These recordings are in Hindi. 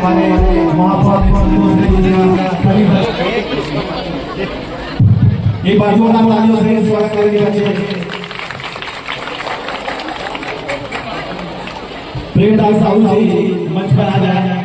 हमारे महापौर एक बार जोरदार तालियों से स्वागत करेंगे बच्चे। प्रेमदास साहू जी मंच पर आ जाए।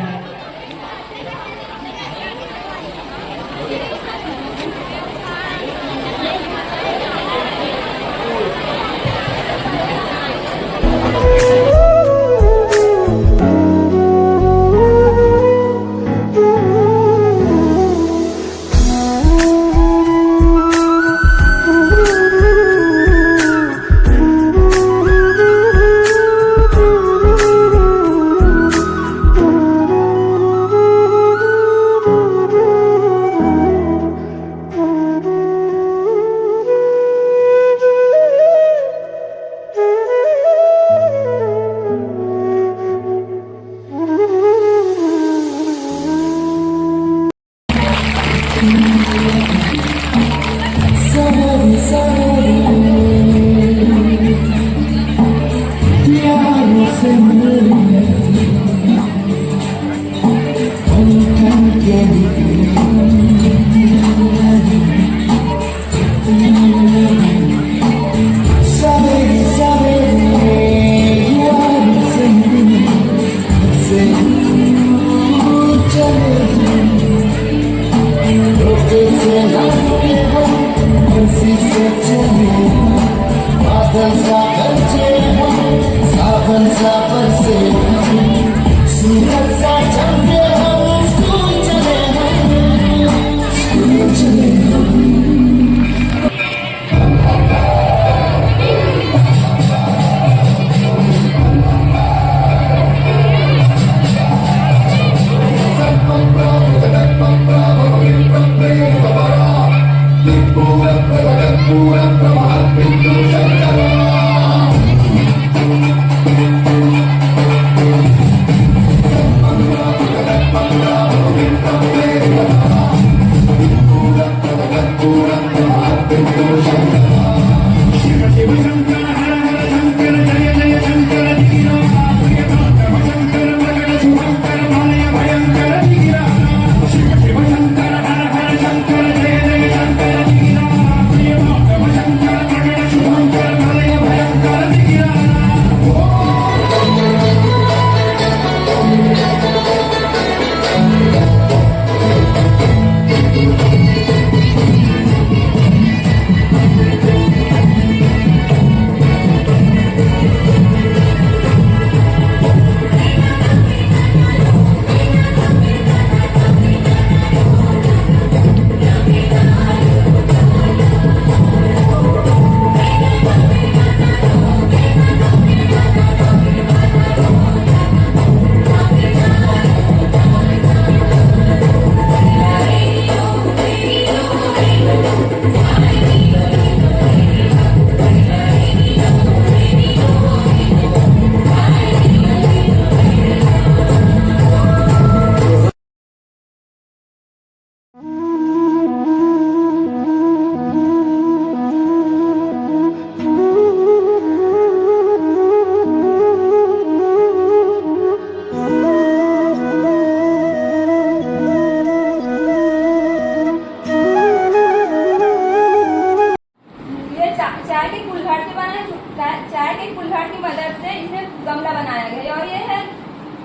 चाय के कुल्हड़ की मदद से इसे गमला बनाया गया है। और ये है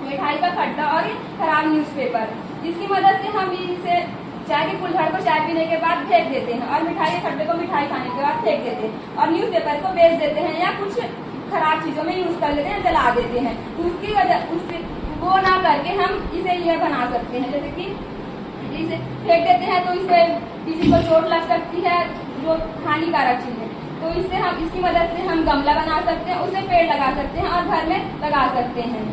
मिठाई का खट्टा और खराब न्यूज़पेपर, जिसकी मदद से हम इसे चाय के कुल्हड़ को चाय पीने के बाद फेंक देते हैं और मिठाई के खट्टे को मिठाई खाने के बाद फेंक देते हैं और न्यूज़पेपर को बेच देते हैं या कुछ खराब चीजों में यूज कर लेते हैं, जला देते हैं। तो उसकी वजह उससे वो ना करके हम इसे ये बना सकते हैं, जैसे कि इसे फेंक देते हैं तो इससे किसी को चोट लग सकती है जो हानिकारक चीज है। तो इससे हम इसकी मदद से हम गमला बना सकते हैं, उसे पेड़ लगा सकते हैं और घर में लगा सकते हैं।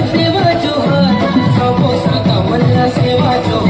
सेवा जोहार समोसा का मल्ला सेवा जोहार।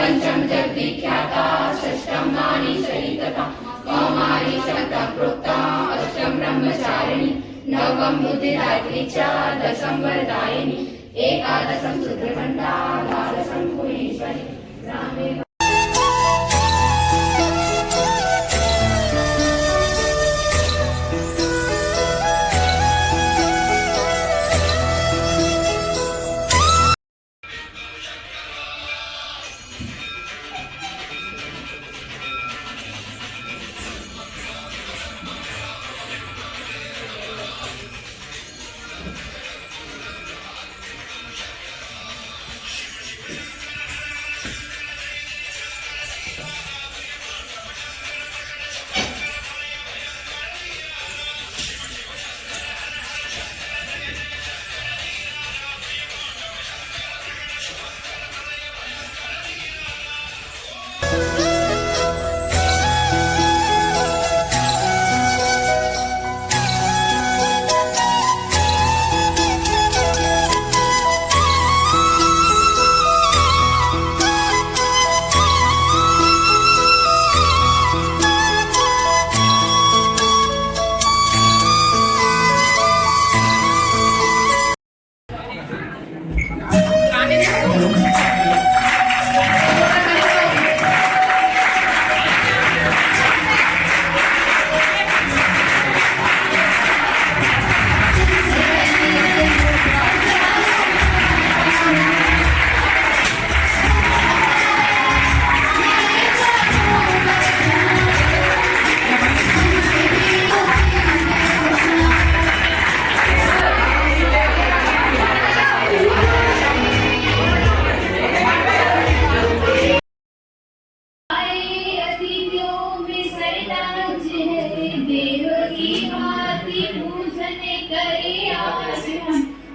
पंचम जगदीख्याता षष्ठम नारीशरी तथा कौमारी शक्तं प्रोक्ता अष्टम ब्रह्मचारिणी नवम बुद्धिदायिनी च दशम वरदायिनी एकादशम सूत्रकंठा द्वादशम भुवनेश्वरी रामे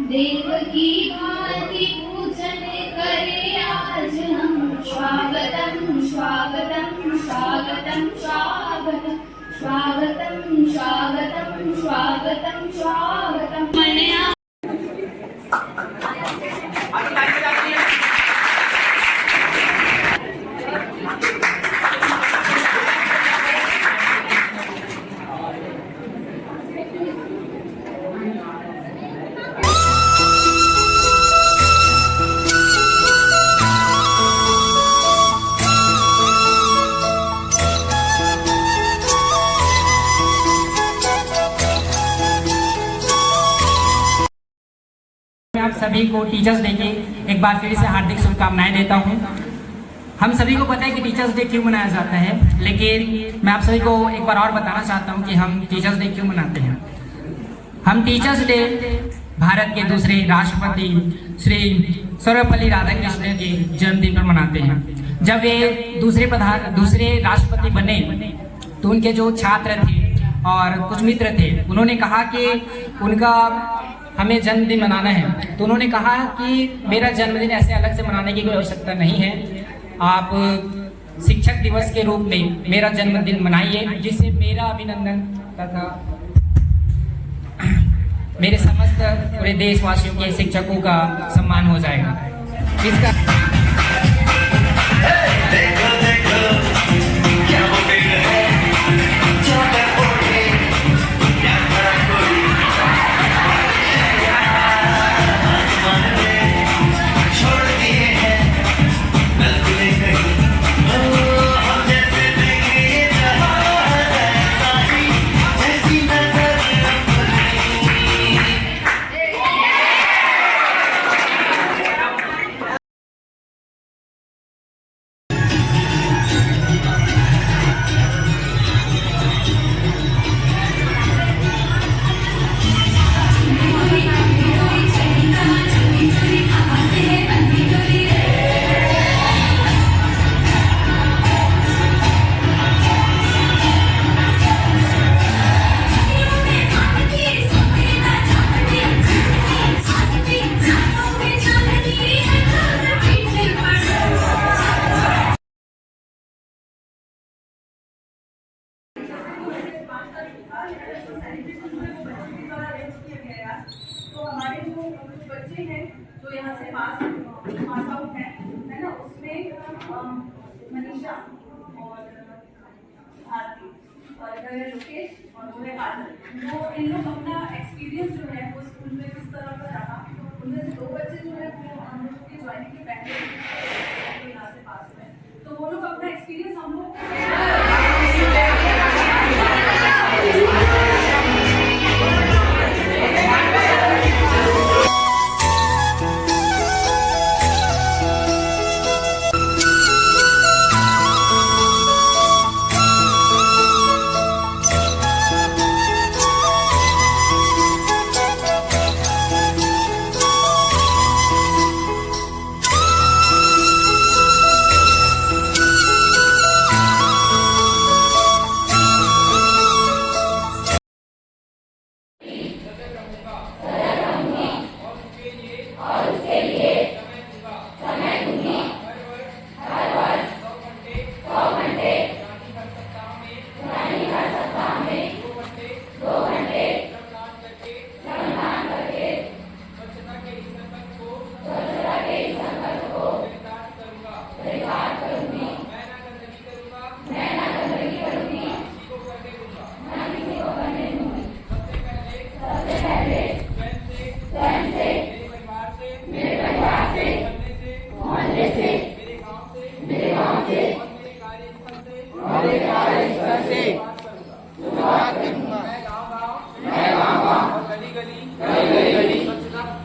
देव की भांति पूजन करे आज हम स्वागतम स्वागतम स्वागतम स्वागतम स्वागतम स्वागतम स्वागतम स्वागतम मन्या मैं आप सभी को टीचर्स डे की एक बार फिर से हार्दिक शुभकामनाएं देता हूं। हम सभी को पता है कि टीचर्स डे क्यों मनाया जाता है, लेकिन मैं आप सभी को एक बार और बताना चाहता हूं कि हम टीचर्स डे क्यों मनाते हैं। हम टीचर्स डे भारत के दूसरे राष्ट्रपति श्री सर्वपल्ली राधाकृष्णन के जन्मदिन पर मनाते हैं। जब वे दूसरे राष्ट्रपति बने तो उनके जो छात्र थे और कुछ मित्र थे, उन्होंने कहा कि उनका हमें जन्मदिन मनाना है। तो उन्होंने कहा कि मेरा जन्मदिन ऐसे अलग से मनाने की कोई आवश्यकता नहीं है, आप शिक्षक दिवस के रूप में मेरा जन्मदिन मनाइए, जिससे मेरा अभिनंदन तथा मेरे समस्त पूरे देशवासियों के शिक्षकों का सम्मान हो जाएगा। इसका तो हमारे जो बच्चे हैं जो यहाँ से पास आउट है ना, उसमें मनीषा और भारती और इधर है लोकेश और वो है काजल। तो इन लोग अपना एक्सपीरियंस जो है वो स्कूल में किस तरह का रहा, उनमें से 2 बच्चे जो है वो हम लोग की ज्वाइनिंग के पहले यहाँ से पास हुए, तो वो लोग अपना एक्सपीरियंस हम लोग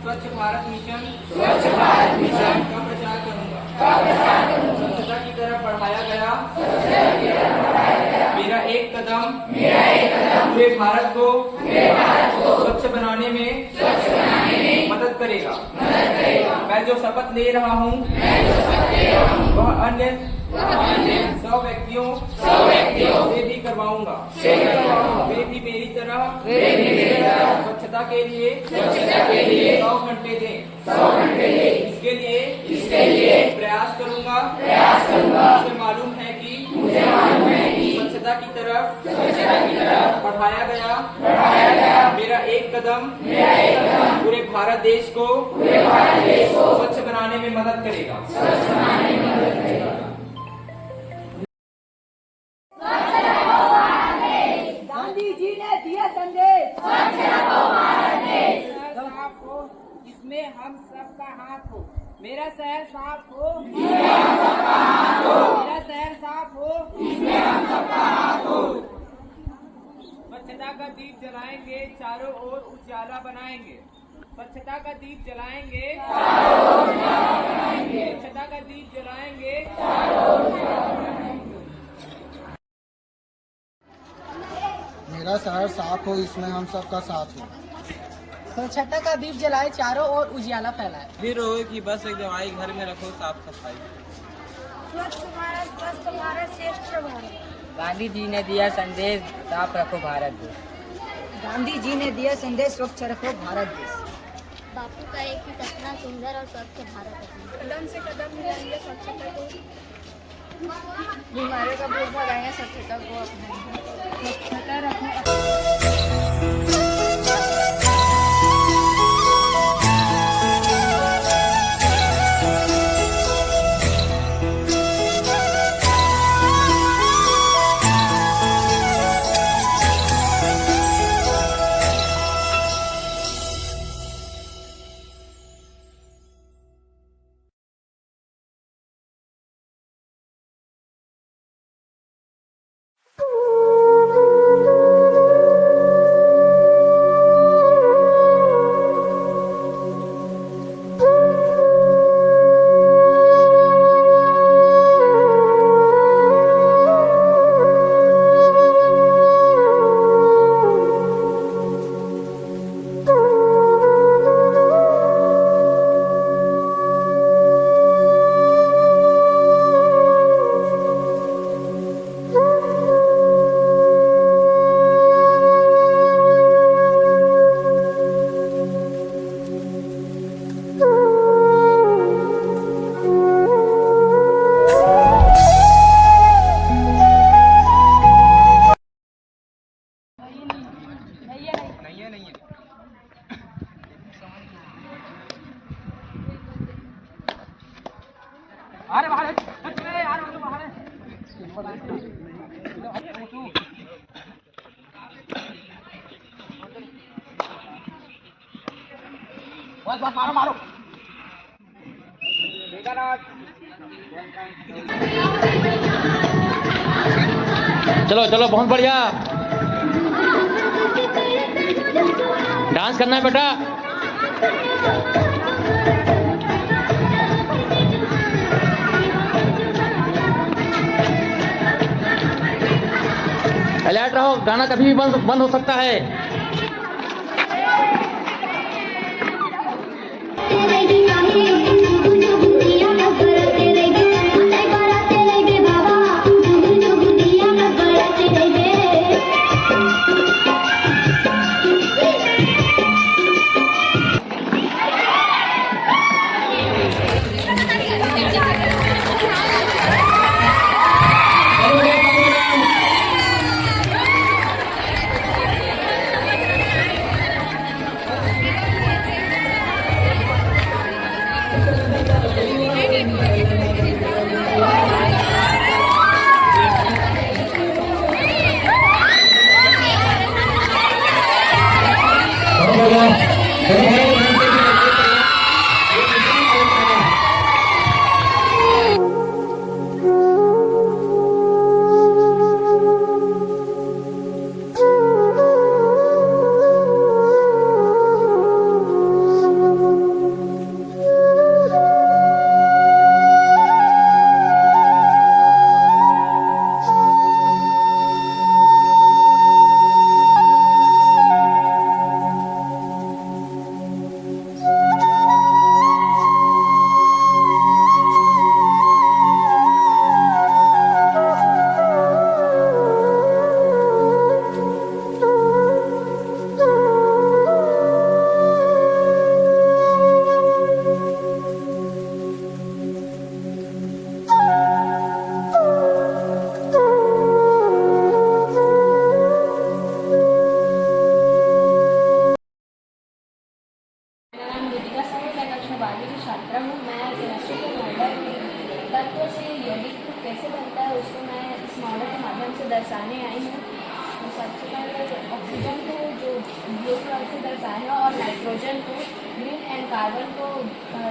स्वच्छ भारत मिशन का प्रचार करूंगा। स्वच्छता की तरफ बढ़ाया गया मेरा एक कदम पूरे भारत को स्वच्छ बनाने में मदद करेगा। मैं जो शपथ ले रहा हूँ वह अन्य 100 व्यक्तियों से भी करवाऊंगा। वे भी मेरी तरह स्वच्छता के लिए 100 घंटे दें। इसके लिए प्रयास करूंगा। मुझे मालूम है कि स्वच्छता की तरफ बढ़ाया गया मेरा एक कदम पूरे भारत देश को स्वच्छ बनाने में मदद करेगा। गांधी जी ने दिया संदेश साफ हो, इसमें हम सबका हाथ हो। मेरा शहर साफ हो, मेरा शहर साफ हो, स्वच्छता का दीप जलाएंगे, चारों ओर उजाला बनाएंगे। स्वच्छता का दीप जलाएंगे, स्वच्छता का दीप जलाएंगे। मेरा शहर साफ हो, इसमें हम सबका साथ हो। स्वच्छता का दीप जलाए, चारों ओर उजियाला फैलाए। फिर हो कि बस एक दवाई घर में रखो, साफ सफाई। स्वच्छ भारत श्रेष्ठ भारत। गांधी जी ने दिया संदेश, साफ रखो भारत देश। गांधी जी ने दिया संदेश, स्वच्छ रखो भारत देश। बापू का एक ही सपना, सुंदर और स्वच्छ भारत। कदम से कदम मिलाएंगे स्वच्छता को, बीमारियों का बोझ भगाएंगे, स्वच्छता को अपनाएंगे। स्वच्छता रखना अरे भारत चलो चलो, बहुत बढ़िया। डांस करना है बेटा। अलर्ट रहो, गाना कभी भी बंद हो सकता है। दर्शाने आई हूँ। सबसे पहले ऑक्सीजन को जो ब्लू कलर से दर्शाया है और नाइट्रोजन को ग्रीन एंड कार्बन को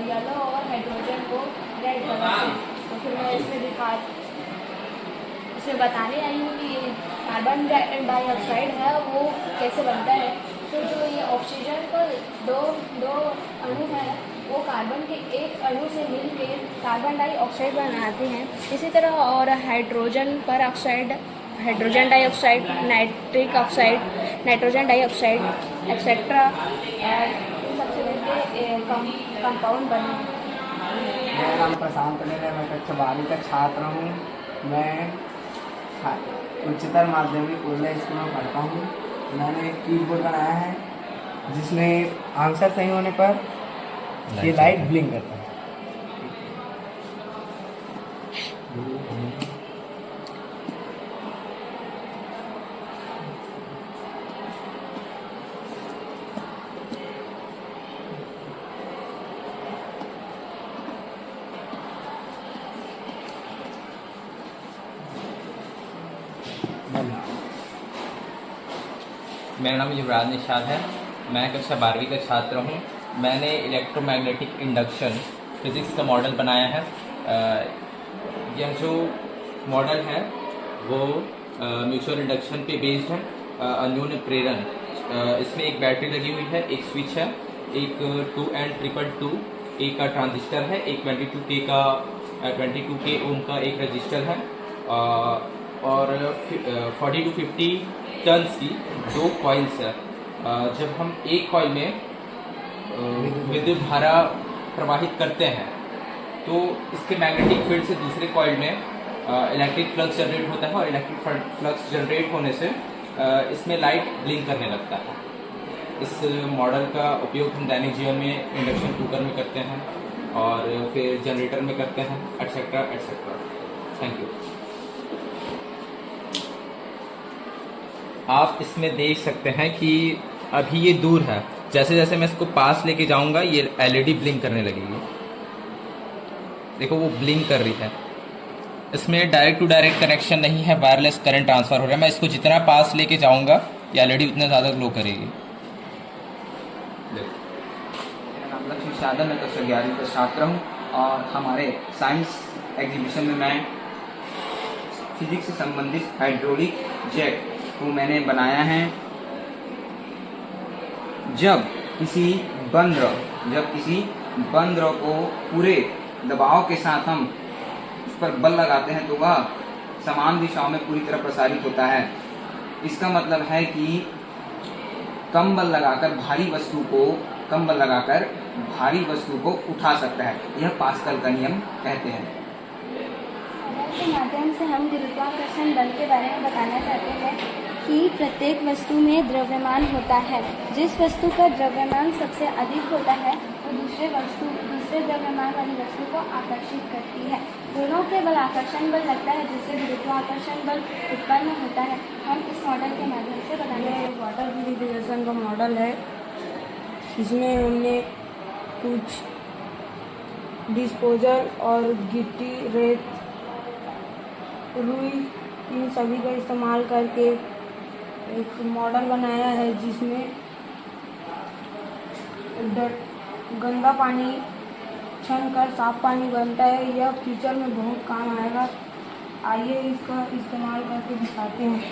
येलो और हाइड्रोजन को रेड कलर से। तो फिर मैं इसमें बताने आई हूँ कि कार्बन डाइऑक्साइड है वो कैसे बनता है। तो जो ये ऑक्सीजन का दो अणु है वो कार्बन के एक अणु से मिलकर कार्बन डाइऑक्साइड बनाते हैं। इसी तरह और hydrogen dioxide, nitric oxide, nitrogen dioxide etcetera इन सबसे मिलकर कंपाउंड बने। मेरा नाम प्रशांत है, मैं कक्षा 12वीं का छात्र हूँ। मैं उच्चतर माध्यमिक उर्ला स्कूल में पढ़ता हूँ। मैंने एक कीबोर्ड बनाया है जिसमें आंसर सही होने पर ये लाइट ब्लिंक करता है। मेरा नाम युवराज निषाद है। मैं कक्षा 12वीं का छात्र हूँ। मैंने इलेक्ट्रोमैग्नेटिक इंडक्शन फिज़िक्स का मॉडल बनाया है। यह जो मॉडल है वो म्यूचुअल इंडक्शन पे बेस्ड है, अन्योन्य प्रेरण। इसमें एक बैटरी लगी हुई है, एक स्विच है, एक 2N222, एक का ट्रांजिस्टर है, एक 22K ओम का एक रजिस्टर है और 40 to 50 टर्न्स की 2 कॉइल्स है। जब हम एक कॉइल में विद्युत धारा प्रवाहित करते हैं तो इसके मैग्नेटिक फील्ड से दूसरे कॉइल में इलेक्ट्रिक फ्लक्स जनरेट होता है और इलेक्ट्रिक फ्लक्स जनरेट होने से इसमें लाइट ब्लिंक करने लगता है। इस मॉडल का उपयोग हम दैनिक जीवन में इंडक्शन कुकर में करते हैं और फिर जनरेटर में करते हैं, एटसेट्रा एटसेट्रा। Thank you. आप इसमें देख सकते हैं कि अभी ये दूर है, जैसे जैसे मैं इसको पास लेके जाऊंगा ये एलईडी ब्लिंक करने लगेगी। देखो वो ब्लिंक कर रही है। इसमें डायरेक्ट टू डायरेक्ट कनेक्शन नहीं है, वायरलेस करंट ट्रांसफ़र हो रहा है। मैं इसको जितना पास लेके जाऊंगा ये ऑलरेडी उतना ज़्यादा ग्लो करेगी। मेरा नाम लक्ष्मी यादव, मैं कक्षा 11वीं का छात्र हूँ और हमारे साइंस एग्जीबिशन में मैं फिजिक्स से संबंधित हाइड्रोलिक जैक को मैंने बनाया है। जब किसी बंद द्रव को पूरे दबाव के साथ हम उस पर बल लगाते हैं तो वह समान दिशाओं में पूरी तरह प्रसारित होता है। इसका मतलब है कि कम बल लगाकर भारी वस्तु को उठा सकता है। यह पास्कल का नियम कहते हैं। के माध्यम से हम गुरुत्वाकर्षण बल के बारे में बताना चाहते हैं कि प्रत्येक वस्तु में द्रव्यमान होता है। जिस वस्तु का द्रव्यमान सबसे अधिक होता है वो दूसरे द्रव्यमान वाली वस्तु को आकर्षित करती है। दोनों के बल आकर्षण बल लगता है जिससे गुरुत्वाकर्षण बल उत्पन्न होता है। हम इस मॉडल के माध्यम से बताने हैं। वाटर प्यूरिफिकेशन का मॉडल है। इसमें हमने कुछ डिस्पोजल और गिट्टी, रेत, रुई इन सभी का इस्तेमाल करके एक मॉडल बनाया है जिसमें गंदा पानी छनकर साफ पानी बनता है। यह फ्यूचर में बहुत काम आएगा। आइए इसका इस्तेमाल करके दिखाते हैं।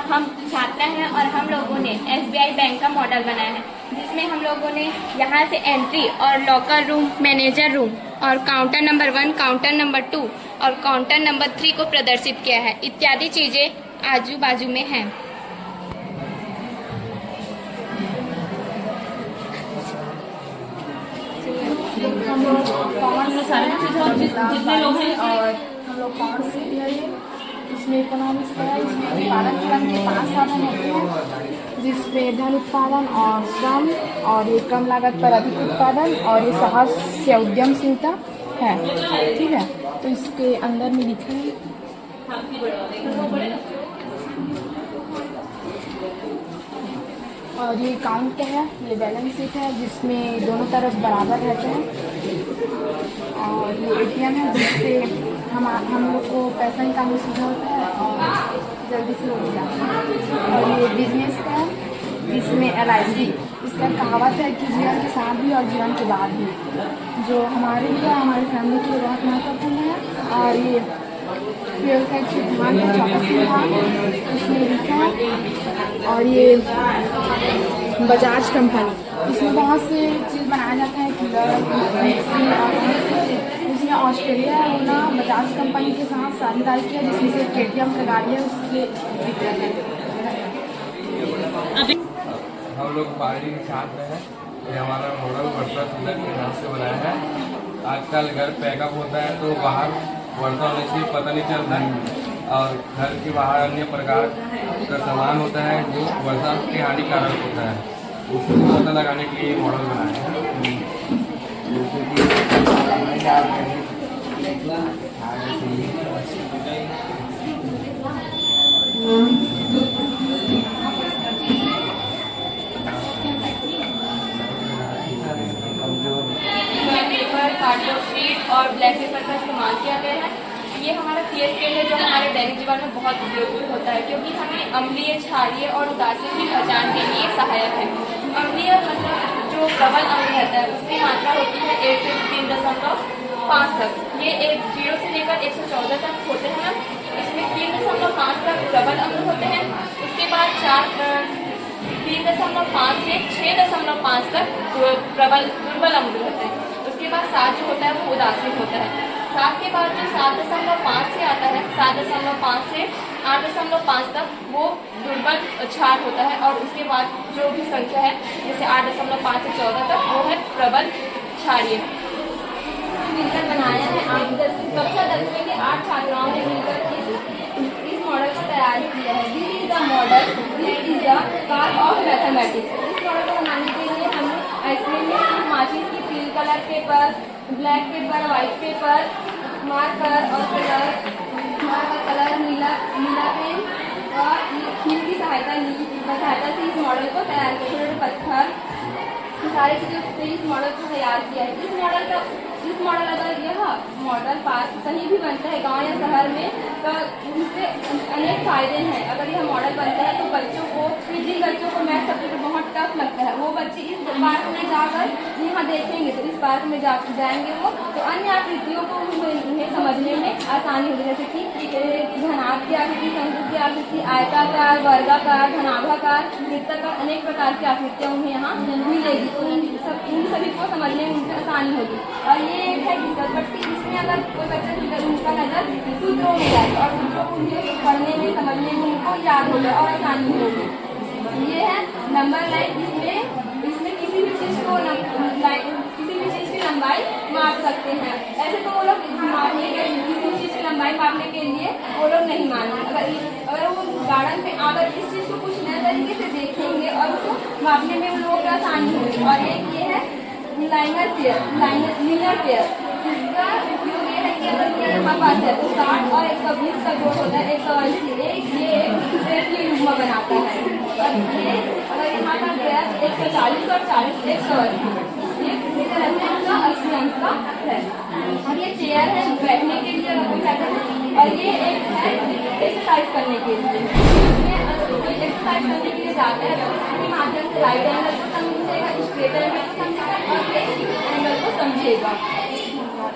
हम छात्र हैं और हम लोगों ने SBI बैंक का मॉडल बनाया है जिसमें हम लोगों ने यहाँ से एंट्री और लॉकर रूम, मैनेजर रूम और काउंटर नंबर 1, काउंटर नंबर 2 और काउंटर नंबर 3 को प्रदर्शित किया है। इत्यादि चीज़ें आजू बाजू में हैं। हम लोग कॉमन में सारी चीज़ें जितने लोग हैं और हम लोग कॉमन से भी है। इसमें इकोनॉमिक्स का है। इसमें उत्पादन श्रम के 5 साधन होते हैं जिसमें धन उत्पादन और श्रम और ये कम लागत पर अधिक उत्पादन और ये साहस या उद्यमशीलता है। ठीक है, तो इसके अंदर में लिखा है और ये अकाउंट है, ये बैलेंस शीट है जिसमें दोनों तरफ बराबर रहते हैं और ये ATM है जिससे हम लोग को पैसा निकालने सुविधा होता है और जल्दी से हो जाता है। और ये बिजनेस का है जिसमें LIC, इसका कहावत है कि जीवन के साथ भी और जीवन के बाद भी, जो हमारे लिए हमारी फैमिली के लिए बहुत महत्वपूर्ण है। और ये फ्यूल टैक्स सिद्धांत है, चौकस सिद्धांत इसमें लिखा है। और ये बजाज कंपनी, इसमें बहुत से चीज़ बनाया जाता है जिसमें ऑस्ट्रेलिया है ना बजाज कंपनी के साथ साझेदारी किया जिसमें से KTM का गाड़ी है उससे। हम लोग 12वीं के छात्र हैं। ये हमारा मॉडल वर्षा सुंदर के नाम से बनाया है। आजकल घर पैकअप होता है तो बाहर वर्षा होने से पता नहीं चलता है और घर के बाहर अन्य प्रकार का सामान होता है जो वर्षा के हानिकारक होता है, उसको पता लगाने के लिए मॉडल बनाया है। पेपर, कार्डबोर्ड शीट और ब्लैक पेपर का इस्तेमाल किया गया है। ये हमारा PS स्केल है जो हमारे दैनिक जीवन में बहुत उपयोगी होता है क्योंकि हमें अम्लीय, क्षारीय और उदासीन की पहचान के लिए सहायक है। अम्लीय मतलब जो प्रबल अम्ल रहता है उसकी मात्रा होती है 1 से 3.5 तक। ये 0 से लेकर 114 तक होते हैं। इसमें 3.5 तक प्रबल अम्ल होते हैं। उसके बाद 3.5 से 6.5 तक दुर्बल अम्ल होते हैं। उसके बाद 7 जो होता है वो उदासीन होता है। 7 के बाद जो 7.5 से आता है, 7.5 से 8.5 तक वो दुर्बल क्षार होता है और उसके बाद जो भी संख्या है जैसे 8.5 से 14 तक वो है प्रबल क्षारीय। मिलकर बनाया है कक्षा 10वीं के 8 छात्राओं ने मिलकर इस मॉडल को तैयारी किया है। This is the model, this is the car of mathematics. इस मॉडल को बनाने के लिए हमने आइसक्रीम में माचिस की पील colour paper, black paper, white paper, marker और कलर नीला पेन और नील की सहायता से इस मॉडल को तैयार किया। छोटे पत्थर सारी चीज़ों से इस मॉडल को तैयार किया है। इस मॉडल अगर यह मॉडल पार्क कहीं भी बनता है गांव या शहर में तो उससे अनेक फायदे हैं। अगर यह मॉडल बनता है तो बच्चों को, जिन बच्चों को मैथ सब्जेक्ट बहुत टफ लगता है वो बच्चे इस पार्क में जाकर यहाँ देखेंगे तो इस पार्क में जाएंगे वो तो अन्य आकृतियों को उन्हें समझने में आसानी होगी। जैसे कि घनाभ की आकृति, शंकु की आकृति, आयताकार, वर्गाकार, धनाभाकार, वृत्ताकार, अनेक प्रकार की आकृतियाँ उन्हें यहाँ मिलेगी तो इन सभी को समझने में उनकी आसानी होगी। और ये एक है घिसलपट्टी, इसमें अगर कोई बच्चा उनका नजर सूत्रों में जाए और सूत्रों को उन्हें पढ़ने में, समझने में उनको याद होगा और आसानी होगी। ये है नंबर लाइन, इसमें किसी भी चीज़ की लंबाई माप सकते हैं। ऐसे तो वो लोग मापने के किसी भी चीज़ की लंबाई मापने के लिए वो लोग नहीं मानेंगे। अगर वो गार्डन में आकर इस चीज़ को कुछ नए तरीके से देखेंगे और उसको मापने में उन लोगों को आसानी होगी। और एक ये है लीनियर पेयर, इसका उपयोग ये है कि अगर ये हमारे पास है तो 60 और 120 का जोड़ होता है 180, ये एक युग्म बनाता है। और ये अगर यहाँ का गैप 140 और 40 180, ये रहता है 80 अंक का है। और ये चेयर है बैठने के लिए और ये एक है एक्सरसाइज करने के लिए। कोई एक्सरसाइज करने के लिए जाता है तो इसके माध्यम से राइट एंगल को समझेगा, स्ट्रेट एंगल को समझेगा और लेफ्ट एंगल को समझेगा।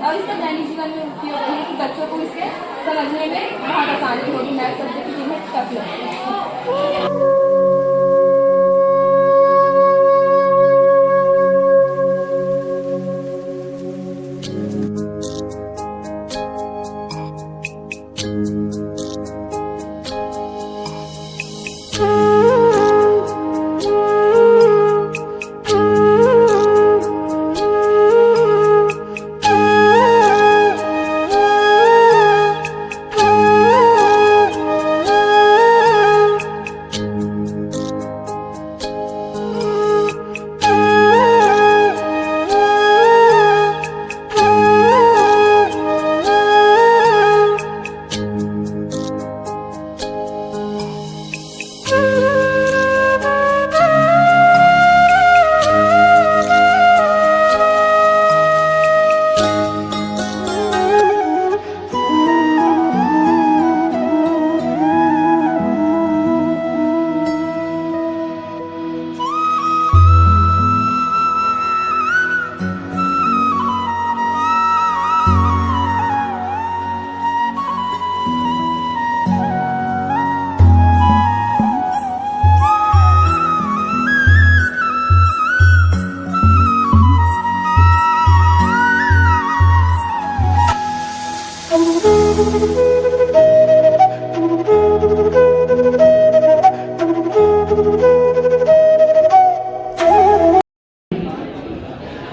और इसका दैनिक जीवन में उपयोग है कि बच्चों को इसके समझने में बहुत आसानी होगी। मैथ सब्जेक्ट की जिन्हें टफ लगती है।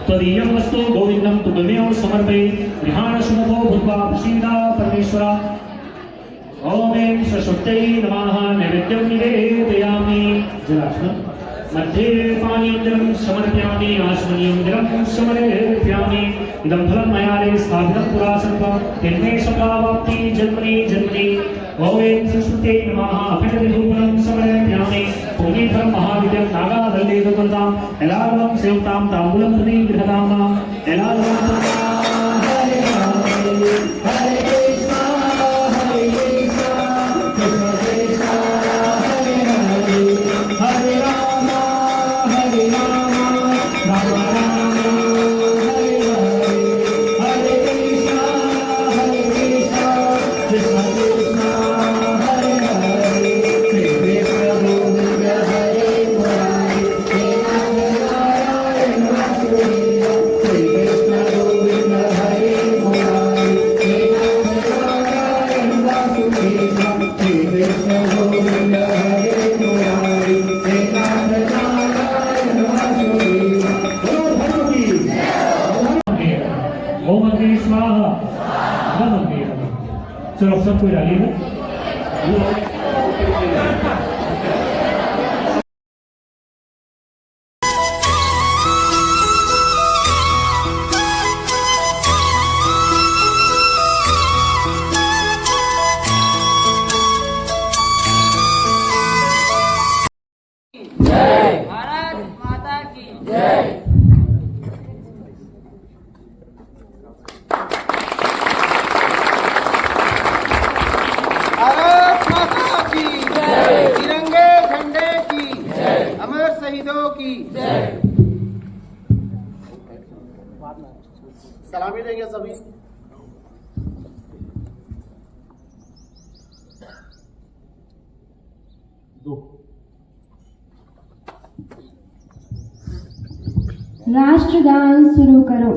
त्वदीयं वस्तु गोविंदं तुभ्यमेव समर्पये गृहाणशुभो भूत्वा प्रसीद परमेश्वरा। ओम ऐं सरस्वत्यै नमः। नैवेद्यं निवेदयामि। जलाशयं मध्ये पानीयं जलं समर्पयामि। आचमनीयं जलं समर्पयामि। इदं फलं मया स्थापितं पुरा सर्वं तेने सदावाप्ति जन्मनि जन्मनि। ओम ऐं सरस्वत्यै नमः। अखण्डधूपं समर्पयामि। पूर्णीफलं महाविद्यं नागादल्ले दत्ताम् एलावं सेवतां ताम्बूलं प्रति गृहताम् एलावं चलो सब कोई डालिएगा। सलामी देंगे सभी। राष्ट्रगान शुरू करो।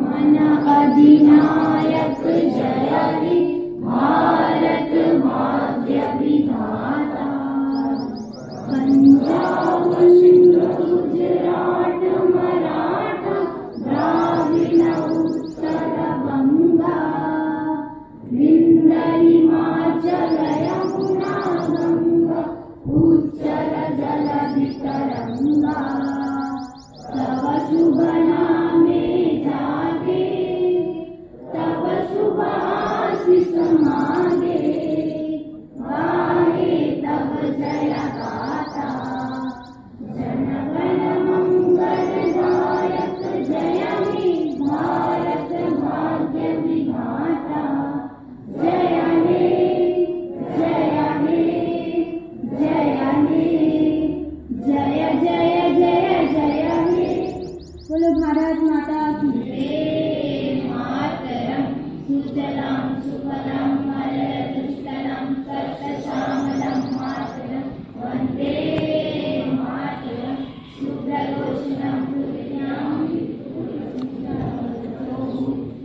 मन अधिनायक जय हे भारत भाग्य विधाता, पंजाब सिंध गुजरात मराठा द्राविड़ उत्तर बंगा, विंध्य हिमाचल यमुना गंगा, उच्चल जलधि तरंगा, तब शुभ नामे जागे, तब शुभ आशीष मांगे, गाहे तब जय गाथा, जन गण मंगलदायक जय हे भारत भाग्य विधाता, जय हे जय हे जय हे जय जय जय जय हे। बोलो भारत माता की जय। मातरम सुजलाम सुफलाम मलयजशीतलाम सस्यश्यामलाम मातरम, वंदे मातरम। शुभ्रजोत्स्नां पुलकितां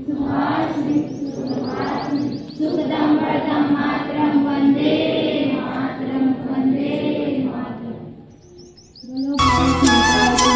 सुहासिनीं सुहासिनीं सुखदं वरदं मातरम, वंदे मातरम वंदे मातरम। बोलो भारत माता की।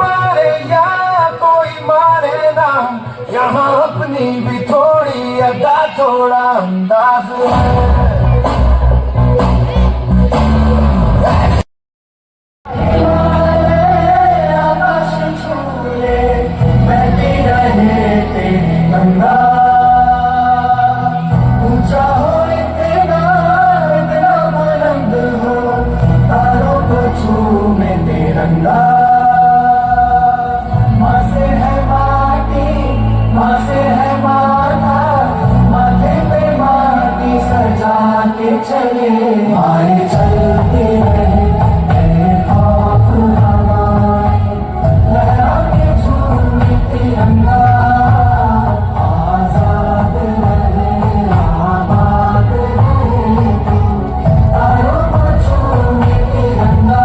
मारे या कोई मारे ना, यहाँ अपनी भी थोड़ी अदा थोड़ा अंदाज है। ऊंचा हो इतना इतना बुलंद हो, तारों को छूने तिरंगा। माँ से है माटी, माँ से है माथा, माथे पे माटी सजा के चले आए, चलते रहे खौफ हमारे, लहरा के झूमे तिरंगा। आजाद रहे आबाद रहे, तारों को छूमे तिरंगा।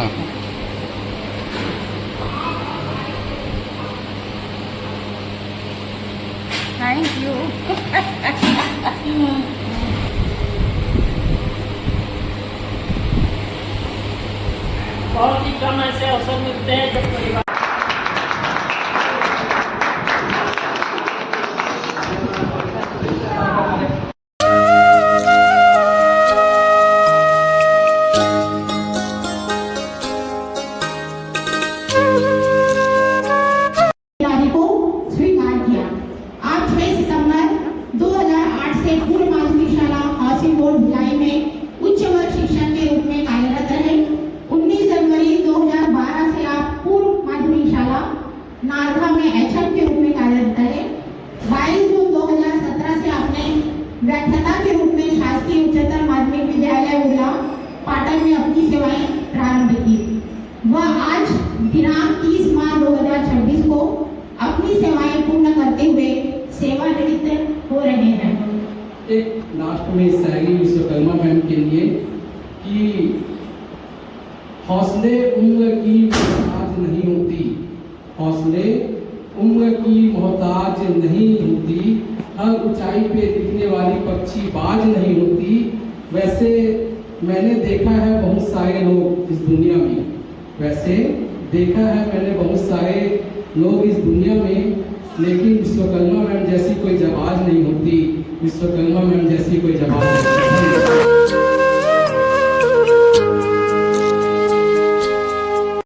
हाँ थैंक यू। बहुत ही कम ऐसे अवसर मिलते हैं जब परिवार को स्वीकार किया। आज 6 सितंबर 2008 से पूर्व माध्यमिक शाला हाउसिंग बोर्ड भिलाई में उच्च वर्ग शिक्षक के रूप में कार्यरत रहे। 19 जनवरी 2012 से आप पूर्व माध्यमिक शाला नारधा में एचएम के रूप में कार्यरत रहे। 22 जून 2017 से आपने व्याख्याता के रूप में शासकीय उच्चतर माध्यमिक विद्यालय उला पाटन में अपनी सेवाएं प्रारंभ की। वह आज दिनांक 30 मार्च 2026 को अपनी सेवाएं पूर्ण करते हुए सेवानिवृत्त हो रहे हैं। एक लास्ट में शायरी विश्वकर्मा मैम के लिए कि हौसले उम्र की मोहताज नहीं होती, हौसले उम्र की मोहताज नहीं होती, हर ऊंचाई पे दिखने वाली पक्षी बाज नहीं होती। वैसे मैंने देखा है बहुत सारे लोग इस दुनिया में, वैसे देखा है मैंने बहुत सारे लोग इस दुनिया में, लेकिन विश्वकर्मा मैम जैसी कोई जवाब नहीं होती, विश्वकर्मा मैम जैसी कोई जवाब नहीं होती।